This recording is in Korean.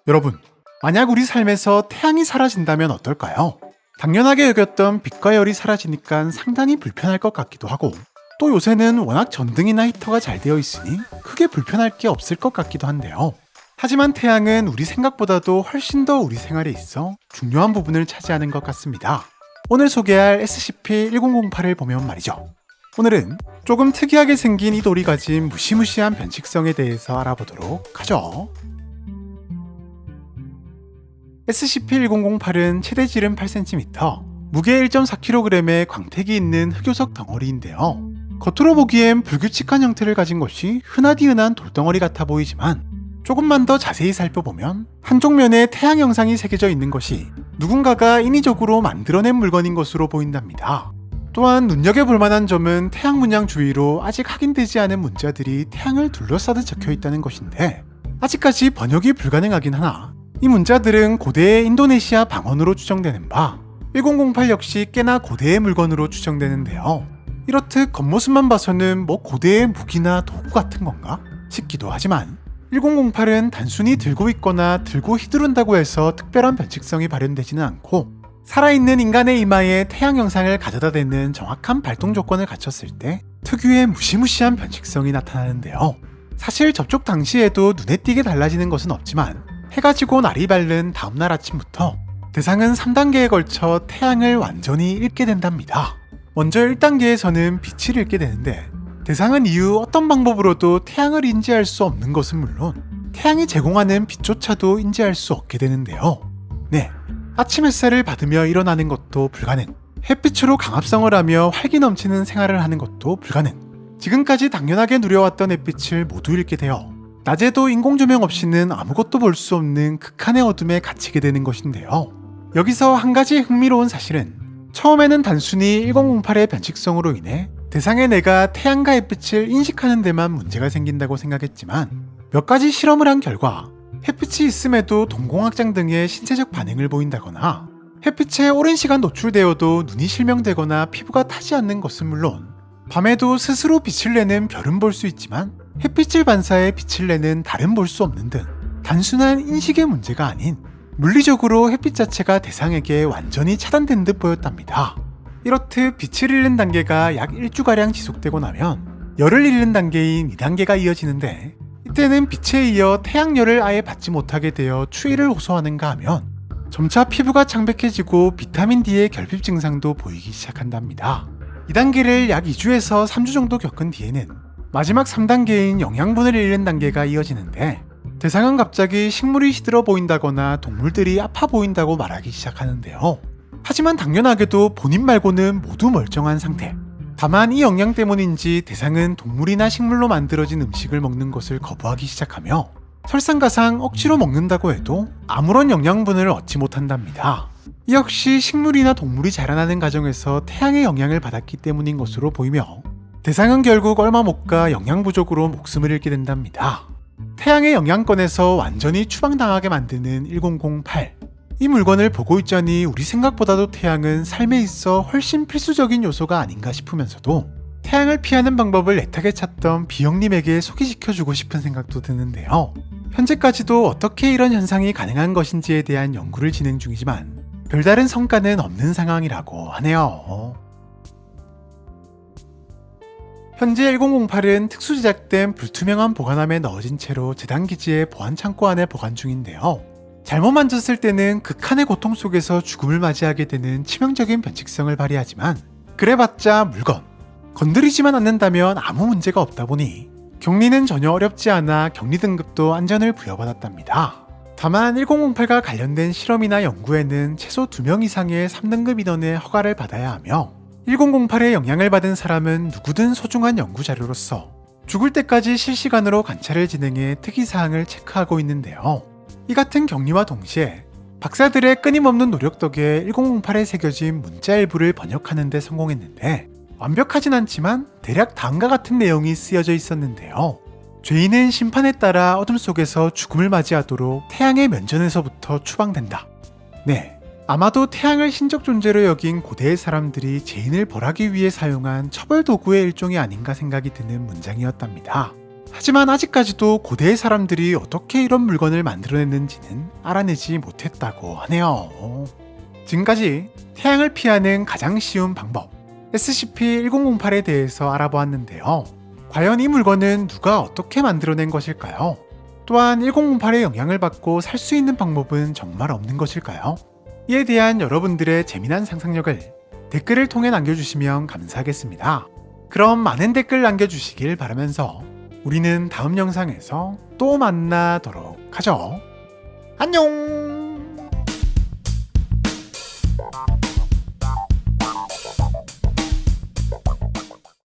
여러분, 만약 우리 삶에서 태양이 사라진다면 어떨까요? 당연하게 여겼던 빛과 열이 사라지니까 상당히 불편할 것 같기도 하고, 또 요새는 워낙 전등이나 히터가 잘 되어 있으니 크게 불편할 게 없을 것 같기도 한데요. 하지만 태양은 우리 생각보다도 훨씬 더 우리 생활에 있어 중요한 부분을 차지하는 것 같습니다. 오늘 소개할 SCP-1008을 보면 말이죠. 오늘은 조금 특이하게 생긴 이 돌이 가진 무시무시한 변칙성에 대해서 알아보도록 하죠. SCP-1008은 최대 지름 8cm, 무게 1.4kg의 광택이 있는 흑요석 덩어리인데요. 겉으로 보기엔 불규칙한 형태를 가진 것이 흔하디흔한 돌덩어리 같아 보이지만 조금만 더 자세히 살펴보면 한쪽 면에 태양 형상이 새겨져 있는 것이 누군가가 인위적으로 만들어낸 물건인 것으로 보인답니다. 또한 눈여겨볼 만한 점은 태양 문양 주위로 아직 확인되지 않은 문자들이 태양을 둘러싸듯 적혀 있다는 것인데, 아직까지 번역이 불가능하긴 하나 이 문자들은 고대의 인도네시아 방언으로 추정되는 바 1008 역시 꽤나 고대의 물건으로 추정되는데요. 이렇듯 겉모습만 봐서는 고대의 무기나 도구 같은 건가 싶기도 하지만 1008은 단순히 들고 있거나 들고 휘두른다고 해서 특별한 변칙성이 발현되지는 않고, 살아있는 인간의 이마에 태양 형상을 가져다 대는 정확한 발동 조건을 갖췄을 때 특유의 무시무시한 변칙성이 나타나는데요. 사실 접촉 당시에도 눈에 띄게 달라지는 것은 없지만 해가 지고 날이 밝는 다음날 아침부터 대상은 3단계에 걸쳐 태양을 완전히 잃게 된답니다. 먼저 1단계에서는 빛을 잃게 되는데, 대상은 이후 어떤 방법으로도 태양을 인지할 수 없는 것은 물론 태양이 제공하는 빛조차도 인지할 수 없게 되는데요. 네, 아침 햇살을 받으며 일어나는 것도 불가능, 햇빛으로 강압성을 하며 활기 넘치는 생활을 하는 것도 불가능, 지금까지 당연하게 누려왔던 햇빛을 모두 잃게 되어 낮에도 인공조명 없이는 아무것도 볼 수 없는 극한의 어둠에 갇히게 되는 것인데요. 여기서 한 가지 흥미로운 사실은, 처음에는 단순히 1008의 변칙성으로 인해 대상의 뇌가 태양과 햇빛을 인식하는 데만 문제가 생긴다고 생각했지만, 몇 가지 실험을 한 결과 햇빛이 있음에도 동공학장 등의 신체적 반응을 보인다거나, 햇빛에 오랜 시간 노출되어도 눈이 실명되거나 피부가 타지 않는 것은 물론 밤에도 스스로 빛을 내는 별은 볼 수 있지만 햇빛을 반사해 빛을 내는 달은 볼 수 없는 등 단순한 인식의 문제가 아닌 물리적으로 햇빛 자체가 대상에게 완전히 차단된 듯 보였답니다. 이렇듯 빛을 잃는 단계가 약 1주가량 지속되고 나면 열을 잃는 단계인 2단계가 이어지는데, 이때는 빛에 이어 태양열을 아예 받지 못하게 되어 추위를 호소하는가 하면 점차 피부가 창백해지고 비타민 D의 결핍 증상도 보이기 시작한답니다. 2단계를 약 2주에서 3주 정도 겪은 뒤에는 마지막 3단계인 영양분을 잃는 단계가 이어지는데, 대상은 갑자기 식물이 시들어 보인다거나 동물들이 아파 보인다고 말하기 시작하는데요. 하지만 당연하게도 본인 말고는 모두 멀쩡한 상태. 다만 이 영양 때문인지 대상은 동물이나 식물로 만들어진 음식을 먹는 것을 거부하기 시작하며 설상가상 억지로 먹는다고 해도 아무런 영양분을 얻지 못한답니다. 이 역시 식물이나 동물이 자라나는 과정에서 태양의 영향을 받았기 때문인 것으로 보이며, 대상은 결국 얼마 못 가 영양 부족으로 목숨을 잃게 된답니다. 태양의 영향권에서 완전히 추방당하게 만드는 1008. 이 물건을 보고 있자니 우리 생각보다도 태양은 삶에 있어 훨씬 필수적인 요소가 아닌가 싶으면서도 태양을 피하는 방법을 애타게 찾던 비영님에게 소개시켜주고 싶은 생각도 드는데요. 현재까지도 어떻게 이런 현상이 가능한 것인지에 대한 연구를 진행 중이지만 별다른 성과는 없는 상황이라고 하네요. 현재 1008은 특수 제작된 불투명한 보관함에 넣어진 채로 재단기지의 보안 창고 안에 보관 중인데요. 잘못 만졌을 때는 극한의 고통 속에서 죽음을 맞이하게 되는 치명적인 변칙성을 발휘하지만, 그래봤자 물건, 건드리지만 않는다면 아무 문제가 없다 보니 격리는 전혀 어렵지 않아 격리 등급도 안전을 부여받았답니다. 다만 1008과 관련된 실험이나 연구에는 최소 2명 이상의 3등급 인원의 허가를 받아야 하며, 1008의 영향을 받은 사람은 누구든 소중한 연구 자료로서 죽을 때까지 실시간으로 관찰을 진행해 특이사항을 체크하고 있는데요. 이 같은 격리와 동시에 박사들의 끊임없는 노력 덕에 1008에 새겨진 문자 일부를 번역하는 데 성공했는데, 완벽하진 않지만 대략 다음과 같은 내용이 쓰여져 있었는데요. 죄인은 심판에 따라 어둠 속에서 죽음을 맞이하도록 태양의 면전에서부터 추방된다. 네, 아마도 태양을 신적 존재로 여긴 고대의 사람들이 죄인을 벌하기 위해 사용한 처벌 도구의 일종이 아닌가 생각이 드는 문장이었답니다. 하지만 아직까지도 고대의 사람들이 어떻게 이런 물건을 만들어냈는지는 알아내지 못했다고 하네요. 지금까지 태양을 피하는 가장 쉬운 방법 SCP-1008에 대해서 알아보았는데요. 과연 이 물건은 누가 어떻게 만들어낸 것일까요? 또한 1008의 영향을 받고 살 수 있는 방법은 정말 없는 것일까요? 이에 대한 여러분들의 재미난 상상력을 댓글을 통해 남겨주시면 감사하겠습니다. 그럼 많은 댓글 남겨주시길 바라면서 우리는 다음 영상에서 또 만나도록 하죠. 안녕!